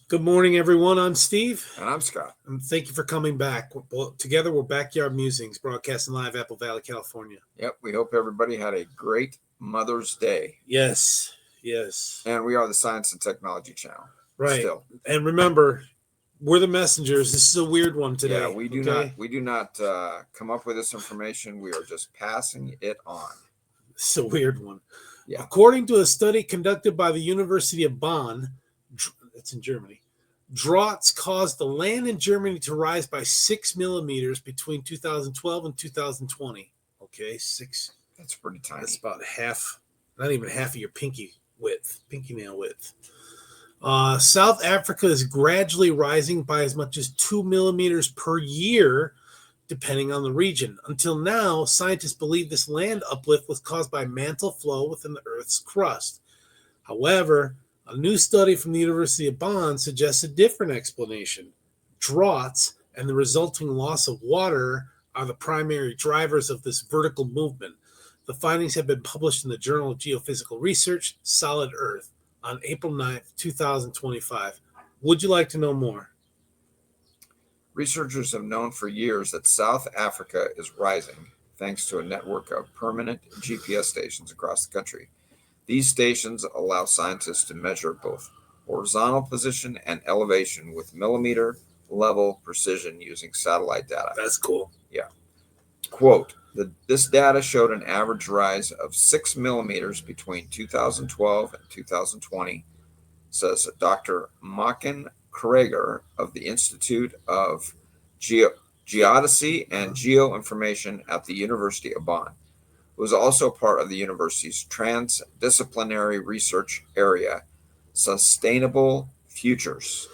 Good morning, everyone. I'm Steve, And I'm Scott. and thank you for coming back. Together, we're Backyard Musings, broadcasting live, Apple Valley, California. Yep, we hope everybody had a great Mother's Day. Yes, yes, And we are the Science and Technology channel. right. Still. And remember, we're the messengers. This is a weird one today. Yeah, we do not come up with this information. We are just passing it on. This is a weird one. Yeah. According to a study conducted by the University of Bonn, that's in Germany, droughts caused the land in Germany to rise by 6 millimeters between 2012 and 2020. Okay, six. That's pretty tiny. That's about half, not even half of your pinky nail width. South Africa is gradually rising by as much as 2 millimeters per year, depending on the region. Until now, scientists believe this land uplift was caused by mantle flow within the Earth's crust. However, a new study from the University of Bonn suggests a different explanation. Droughts and the resulting loss of water are the primary drivers of this vertical movement. The findings have been published in the Journal of Geophysical Research, Solid Earth, on April 9th, 2025. Would you like to know more? Researchers have known for years that South Africa is rising thanks to a network of permanent GPS stations across the country. These stations allow scientists to measure both horizontal position and elevation with millimeter level precision using satellite data. That's cool. Yeah. Quote, this data showed an average rise of 6 millimeters between 2012 and 2020, says Dr. Machen Krager of the Institute of Geodesy and Geoinformation at the University of Bonn. It was also part of the university's transdisciplinary research area, Sustainable Futures.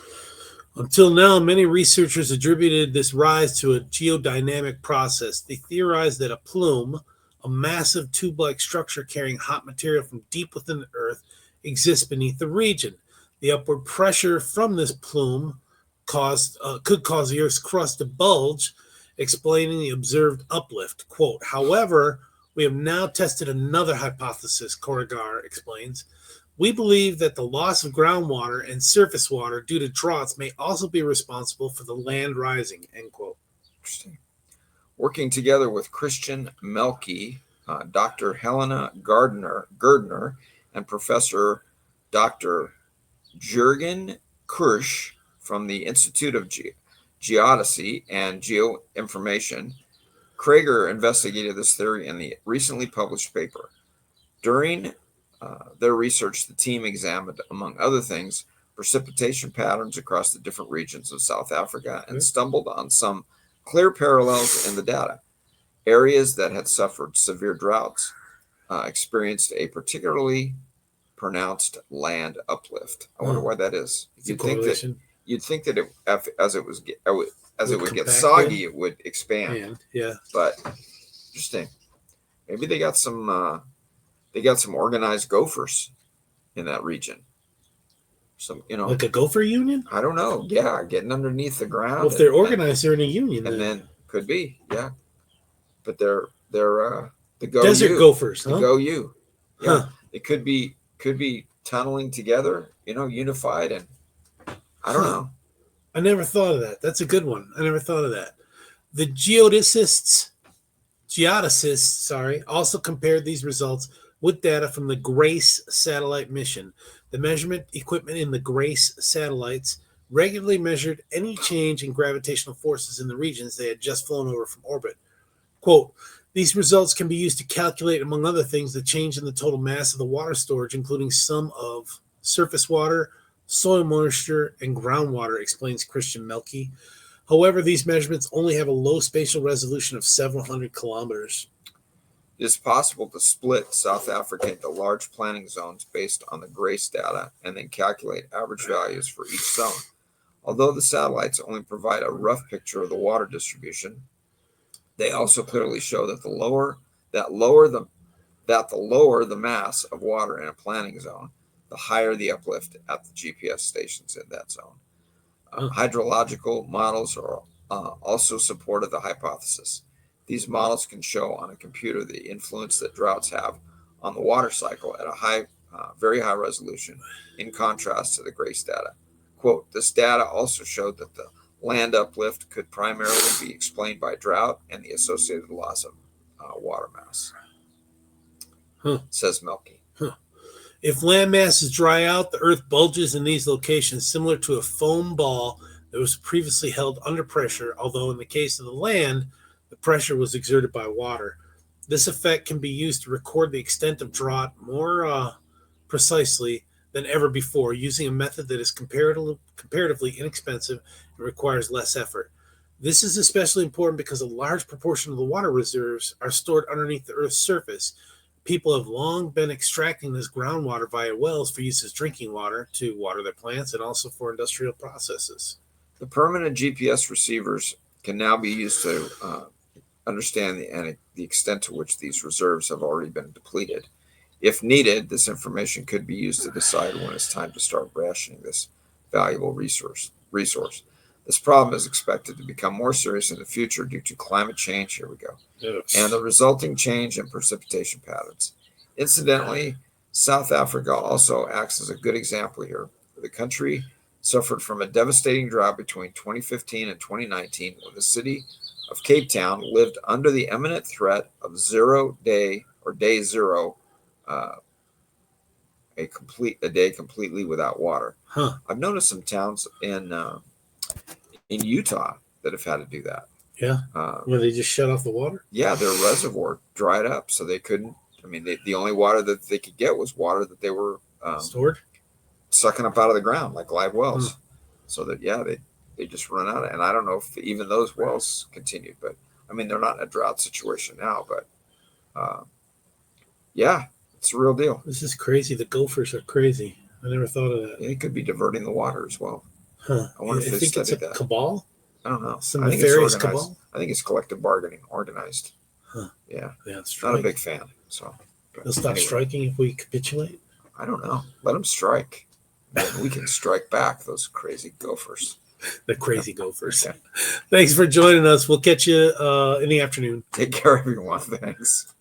Until now, many researchers attributed this rise to a geodynamic process. They theorized that a plume, a massive tube-like structure carrying hot material from deep within the Earth, exists beneath the region. The upward pressure from this plume could cause the Earth's crust to bulge, explaining the observed uplift. Quote, however, we have now tested another hypothesis, Corrigar explains. We believe that the loss of groundwater and surface water due to droughts may also be responsible for the land rising, end quote. Interesting. Working together with Christian Melke, Dr. Helena Gerdner, and Professor Dr. Jürgen Kirsch from the Institute of Geodesy and Geoinformation, Krager investigated this theory in the recently published paper. During their research, the team examined, among other things, precipitation patterns across the different regions of South Africa and stumbled on some clear parallels in the data. Areas that had suffered severe droughts experienced a particularly pronounced land uplift. I wonder why that is. You'd think that as it would get soggy, it would expand. Yeah. But interesting. Maybe they got some organized gophers in that region. Some, like a gopher union? I don't know. Yeah, getting underneath the ground. Well, if they're organized, they're in a union. And then could be, yeah. But they're the go desert gophers, huh? The go you. Yeah. Huh. It could be tunneling together, unified, and I don't know. I never thought of that. That's a good one. I never thought of that. The geodesists, also compared these results with data from the GRACE satellite mission. The measurement equipment in the GRACE satellites regularly measured any change in gravitational forces in the regions they had just flown over from orbit. Quote, these results can be used to calculate, among other things, the change in the total mass of the water storage, including some of surface water, soil moisture, and groundwater, explains Christian Melke. However, these measurements only have a low spatial resolution of several hundred kilometers. It is possible to split South Africa into large planning zones based on the GRACE data and then calculate average values for each zone. Although the satellites only provide a rough picture of the water distribution, they also clearly show that the lower the mass of water in a planning zone, the higher the uplift at the GPS stations in that zone. Hydrological models are also supported the hypothesis. These models can show on a computer the influence that droughts have on the water cycle at a very high resolution, in contrast to the GRACE data. Quote, this data also showed that the land uplift could primarily be explained by drought and the associated loss of water mass, says Melky. If land masses dry out, the earth bulges in these locations, similar to a foam ball that was previously held under pressure, although in the case of the land, the pressure was exerted by water. This effect can be used to record the extent of drought more precisely than ever before, using a method that is comparatively inexpensive and requires less effort. This is especially important because a large proportion of the water reserves are stored underneath the Earth's surface. People have long been extracting this groundwater via wells for use as drinking water, to water their plants, and also for industrial processes. The permanent GPS receivers can now be used to understand the extent to which these reserves have already been depleted. If needed, this information could be used to decide when it's time to start rationing this valuable resource. This problem is expected to become more serious in the future due to climate change, here we go, and the resulting change in precipitation patterns. Incidentally, South Africa also acts as a good example here. The country suffered from a devastating drought between 2015 and 2019, when the city of Cape Town lived under the imminent threat of day zero, a day completely without water. I've noticed some towns in Utah that have had to do that. Yeah, where they just shut off the water. Yeah, their reservoir dried up, so they couldn't. I mean, the only water that they could get was water that they were stored, sucking up out of the ground like live wells. So that they just run out of, and I don't know if even those wells continued, but I mean, they're not in a drought situation now, but yeah, it's a real deal. This is crazy. The gophers are crazy. I never thought of that. Yeah, it could be diverting the water as well. I wonder if they think it's a studied that. cabal. I don't know. Some I think it's nefarious organized. cabal. I think it's collective bargaining, organized. Yeah, not a big fan. So they'll stop striking if we capitulate. I don't know. Let them strike. Then we can strike back those crazy gophers. The crazy gophers. Yeah. Thanks for joining us. We'll catch you in the afternoon. Take care, everyone. Thanks.